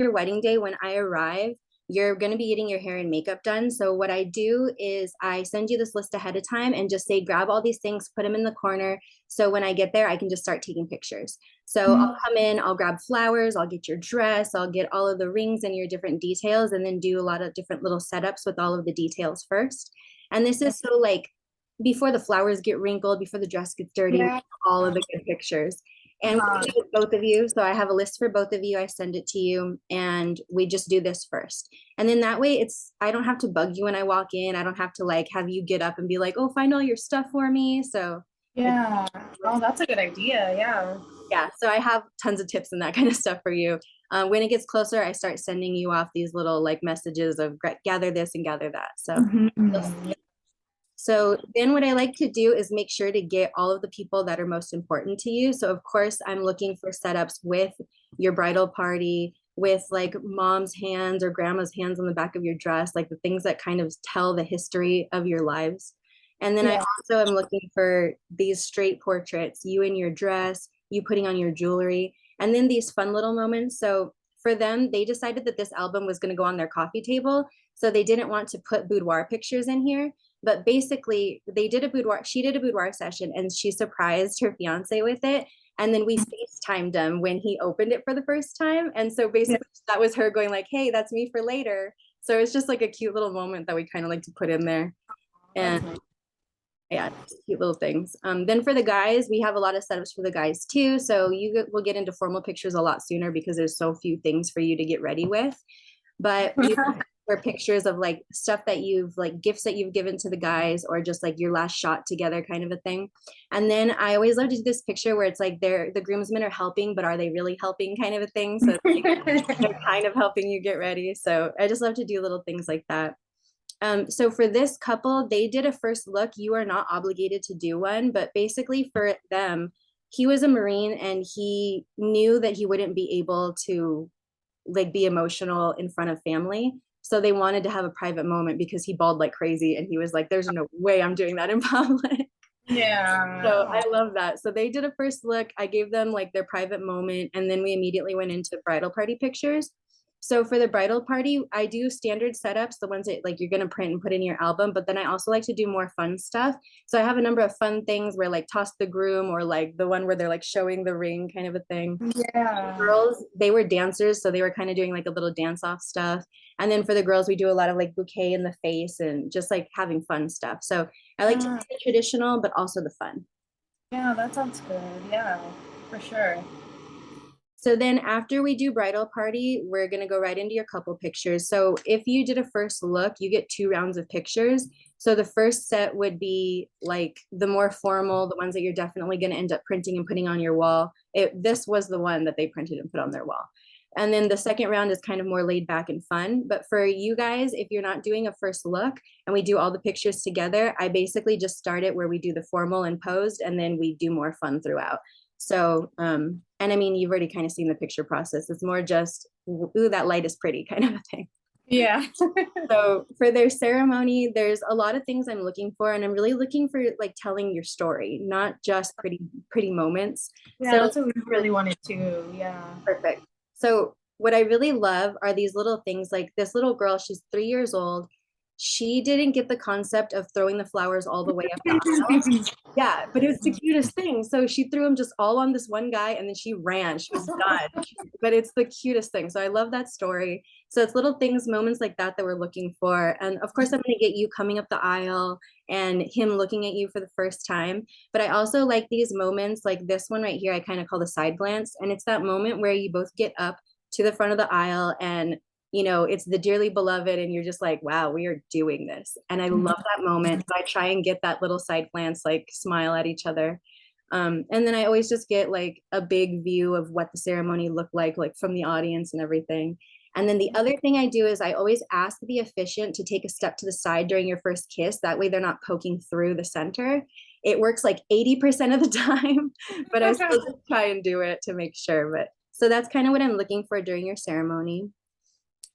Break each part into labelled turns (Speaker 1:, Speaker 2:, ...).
Speaker 1: your wedding day, when I arrive, you're going to be getting your hair and makeup done. So what I do is I send you this list ahead of time and just say, grab all these things, put them in the corner. So when I get there, I can just start taking pictures. So I'll come in, I'll grab flowers, I'll get your dress, I'll get all of the rings and your different details, and then do a lot of different little setups with all of the details first. And this is so like before the flowers get wrinkled, before the dress gets dirty,
Speaker 2: Yeah.
Speaker 1: all of the good pictures. And we do it with both of you. So I have a list for both of you. I send it to you and we just do this first. And then that way I don't have to bug you when I walk in. I don't have to like have you get up and be like, oh, find all your stuff for me. So
Speaker 2: Yeah. Oh, that's a good idea. Yeah.
Speaker 1: yeah, so I have tons of tips and that kind of stuff for you. When it gets closer, I start sending you off these little like messages of gather this and gather that. So
Speaker 2: Mhm.
Speaker 1: so then what I like to do is make sure to get all of the people that are most important to you. So of course, I'm looking for setups with your bridal party, with like mom's hands or grandma's hands on the back of your dress, like the things that kind of tell the history of your lives. And then I
Speaker 2: Yeah.
Speaker 1: also am looking for these straight portraits, you in your dress, you putting on your jewelry, and then these fun little moments. So for them, they decided that this album was going to go on their coffee table. So they didn't want to put boudoir pictures in here. But basically, she did a boudoir session and she surprised her fiance with it. And then we FaceTimed him when he opened it for the first time. And so
Speaker 2: Yeah.
Speaker 1: basically that was her going like, hey, that's me for later. So it's just like a cute little moment that we kind of like to put in there.
Speaker 2: That's
Speaker 1: And
Speaker 2: nice.
Speaker 1: yeah, cute little things. Then for the guys, we have a lot of setups for the guys too. So will get into formal pictures a lot sooner because there's so few things for you to get ready with. But we for pictures of like stuff that you've like gifts that you've given to the guys or just like your last shot together kind of a thing. And then I always love to do this picture where it's like the groomsmen are helping, but are they really helping kind of a thing? So they're kind of helping you get ready. So I just love to do little things like that. So for this couple, they did a first look. You are not obligated to do one, but basically for them, he was a Marine and he knew that he wouldn't be able to like be emotional in front of family. So they wanted to have a private moment because he bawled like crazy and he was like, there's no way I'm doing that in public. So
Speaker 2: Yeah.
Speaker 1: I love that. So they did a first look. I gave them like their private moment, and then we immediately went into bridal party pictures. So for the bridal party, I do standard setups, the ones that like you're gonna print and put in your album, but then I also like to do more fun stuff. So I have a number of fun things where like toss the groom or like the one where they're like showing the ring kind of a thing.
Speaker 2: Yeah.
Speaker 1: Girls, they were dancers, so they were kind of doing like a little dance off stuff. And then for the girls, we do a lot of like bouquet in the face and just like having fun stuff. So I like to
Speaker 2: Yeah.
Speaker 1: keep it traditional, but also the fun.
Speaker 2: Yeah, that sounds good. Yeah, for sure.
Speaker 1: So then after we do bridal party, we're going to go right into your couple pictures. So if you did a first look, you get 2 rounds of pictures. So the first set would be like the more formal, the ones that you're definitely going to end up printing and putting on your wall. This was the one that they printed and put on their wall. And then the second round is kind of more laid back and fun. But for you guys, if you're not doing a first look and we do all the pictures together, I basically just start it where we do the formal and posed, and then we do more fun throughout. So, and I mean, you've already kind of seen the picture process. It's more just, ooh, that light is pretty kind of a thing.
Speaker 2: Yeah.
Speaker 1: So for their ceremony, there's a lot of things I'm looking for, and I'm really looking for like telling your story, not just pretty moments.
Speaker 2: Yeah,
Speaker 1: So
Speaker 2: that's what we really wanted to. Yeah.
Speaker 1: perfect. So what I really love are these little things like this little girl, she's 3 years old. She didn't get the concept of throwing the flowers all the way up the aisle. Yeah, but it was the cutest thing. So she threw them just all on this one guy and then she ran. She was done. But it's the cutest thing. So I love that story. So it's little things, moments like that that we're looking for. And of course, I'm going to get you coming up the aisle and him looking at you for the first time. But I also like these moments like this one right here, I kind of call the side glance. And it's that moment where you both get up to the front of the aisle and it's the dearly beloved, and you're just like, wow, we are doing this. And I love that moment. So I try and get that little side glance, like smile at each other. And then I always just get like a big view of what the ceremony looked like from the audience and everything. And then the other thing I do is I always ask the officiant to take a step to the side during your first kiss. That way they're not poking through the center. It works like 80% of the time, but I still just try and do it to make sure. But so that's kind of what I'm looking for during your ceremony.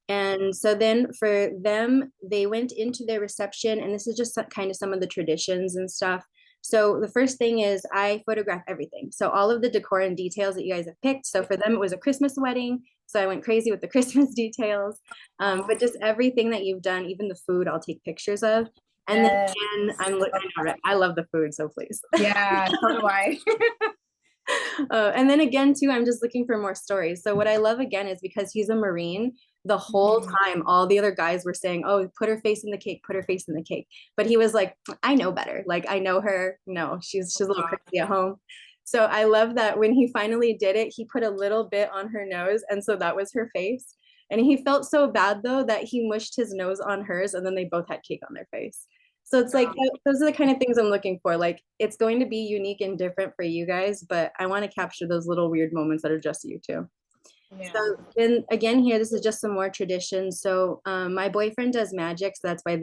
Speaker 1: And so then for them, they went into their reception, and this is just kind of some of the traditions and stuff. So the first thing is I photograph everything. So all of the decor and details that you guys have picked. So for them, it was a Christmas wedding. So I went crazy with the Christmas details. But just everything that you've done, even the food, I'll take pictures of. And then
Speaker 2: Yes.
Speaker 1: again, I know, right? I love the food, so please.
Speaker 2: Yeah, so do I.
Speaker 1: And then again, too, I'm just looking for more stories. So what I love again is because he's a Marine, the whole time, all the other guys were saying, "Oh, put her face in the cake, put her face in the cake." But he was like, "I know better. Like I know her. No, she's a little crazy at home." So I love that when he finally did it, he put a little bit on her nose, and so that was her face. And he felt so bad though that he mushed his nose on hers, and then they both had cake on their face. So it's like those are the kind of things I'm looking for. Like it's going to be unique and different for you guys, but I want to capture those little weird moments that are just you two.
Speaker 2: Yeah.
Speaker 1: So then again here, this is just some more traditions. So my boyfriend does magic, so that's why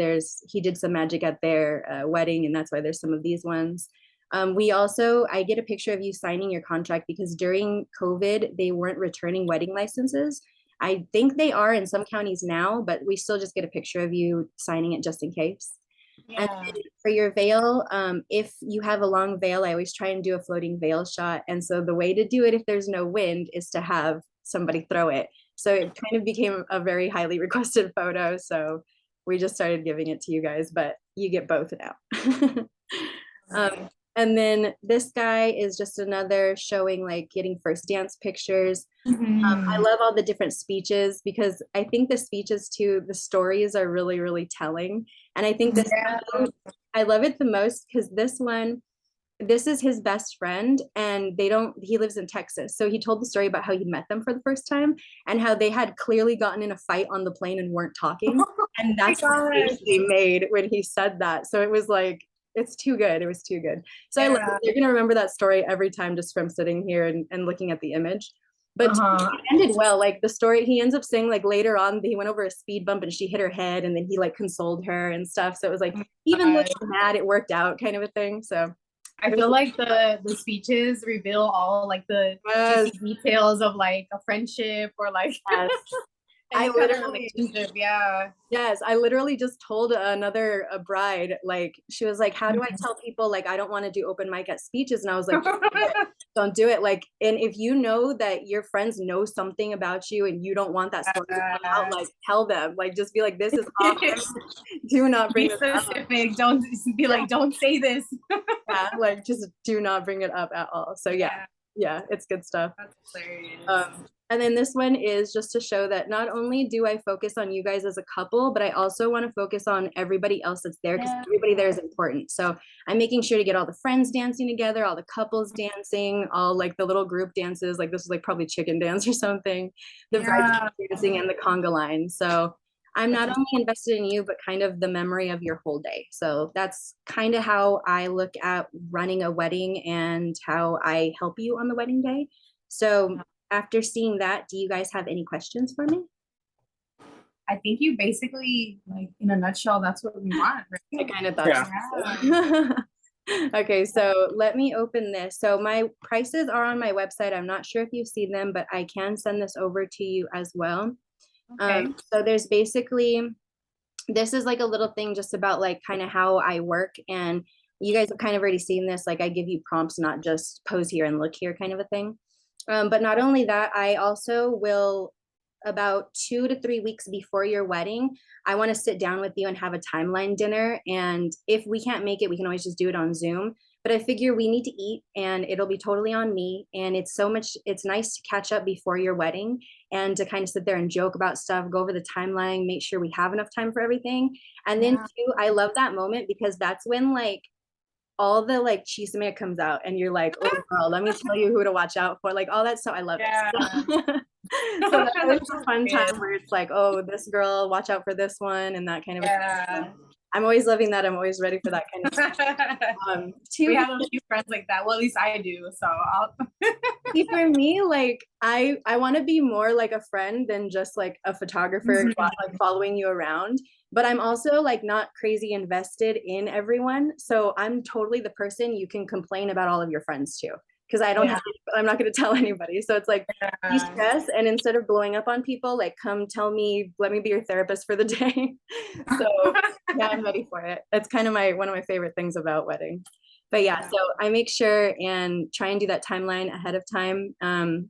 Speaker 1: he did some magic at their wedding, and that's why there's some of these ones. I get a picture of you signing your contract because during COVID, they weren't returning wedding licenses. I think they are in some counties now, but we still just get a picture of you signing it just in case. And
Speaker 2: Yeah.
Speaker 1: for your veil, if you have a long veil, I always try and do a floating veil shot. And so the way to do it if there's no wind is to have somebody throw it. So it kind of became a very highly requested photo. So we just started giving it to you guys, but you get both now.
Speaker 2: Okay.
Speaker 1: And then this guy is just another showing like getting first dance pictures. I love all the different speeches because I think the speeches too, the stories are really, really telling. And I think
Speaker 2: Yeah.
Speaker 1: I love it the most because this is his best friend and he lives in Texas. So he told the story about how he met them for the first time and how they had clearly gotten in a fight on the plane and weren't talking. And that's the face they made when he said that. So it was like, it's too good. It was too good. So I love it. You're going to remember that story every time just from sitting here and looking at the image. But it ended well. Like the story, he ends up saying like later on, he went over a speed bump and she hit her head and then he like consoled her and stuff. So it was like, even though you're mad, it worked out kind of a thing. So
Speaker 2: I feel like the speeches reveal all like the juicy details of like a friendship or like
Speaker 1: I
Speaker 2: any kind of
Speaker 1: literally,
Speaker 2: relationship. Yeah.
Speaker 1: yes, I literally just told a bride, like, she was like, how do I tell people, like, I don't want to do open mic at speeches? And I was like, don't do it. Like, and if you know that your friends know something about you and you don't want that story to come out, like, tell them, like, just be like, this is awesome. Do not bring
Speaker 2: Be
Speaker 1: it up.
Speaker 2: specific. Don't be like, don't say this.
Speaker 1: Yeah, like, just do not bring it up at all. So yeah, it's good stuff.
Speaker 2: That's hilarious.
Speaker 1: And then this one is just to show that not only do I focus on you guys as a couple, but I also want to focus on everybody else that's there because everybody there is important. So I'm making sure to get all the friends dancing together, all the couples dancing, all like the little group dances. Like this is like probably chicken dance or something. The brides dancing and the conga line. So I'm not only invested in you, but kind of the memory of your whole day. So that's kind of how I look at running a wedding and how I help you on the wedding day. So after seeing that, do you guys have any questions for me?
Speaker 2: I think you basically, like, in a nutshell, that's what we want. Right?
Speaker 1: I kind of thought so. Okay, so let me open this. So my prices are on my website. I'm not sure if you've seen them, but I can send this over to you as well.
Speaker 2: Okay.
Speaker 1: So there's basically, this is like a little thing just about like kind of how I work. And you guys have kind of already seen this. Like I give you prompts, not just pose here and look here kind of a thing. But not only that, I also will, about 2 to 3 weeks before your wedding, I want to sit down with you and have a timeline dinner. And if we can't make it, we can always just do it on Zoom. But I figure we need to eat and it'll be totally on me. And it's nice to catch up before your wedding and to kind of sit there and joke about stuff, go over the timeline, make sure we have enough time for everything. And then too, I love that moment because that's when like all the like chisme comes out and you're like, oh girl, let me tell you who to watch out for. Like all that stuff. I love it. So that's a fun time where it's like, oh, this girl, watch out for this one and that kind of stuff. I'm always loving that. I'm always ready for that kind of stuff.
Speaker 2: We have a few friends like that. Well, at least I do. So I'll
Speaker 1: see, for me, like I want to be more like a friend than just like a photographer like following you around. But I'm also like not crazy invested in everyone. So I'm totally the person you can complain about all of your friends to. Because I'm not going to tell anybody. So it's like, you stress, and instead of blowing up on people, like come tell me, let me be your therapist for the day. So yeah, I'm ready for it. It's kind of one of my favorite things about weddings. But yeah, so I make sure and try and do that timeline ahead of time,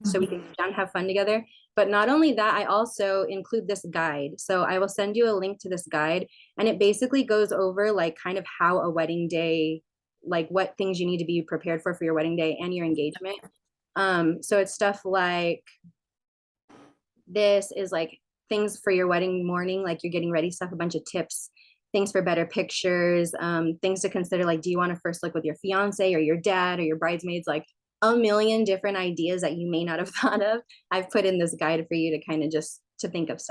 Speaker 1: so we can sit down and have fun together. But not only that, I also include this guide. So I will send you a link to this guide, and it basically goes over like kind of how a wedding day, like what things you need to be prepared for your wedding day and your engagement. So it's stuff like this is like things for your wedding morning, like you're getting ready stuff, a bunch of tips, things for better pictures, things to consider, like do you want to first look with your fiance or your dad or your bridesmaids, like a million different ideas that you may not have thought of. I've put in this guide for you to kind of just to think of stuff.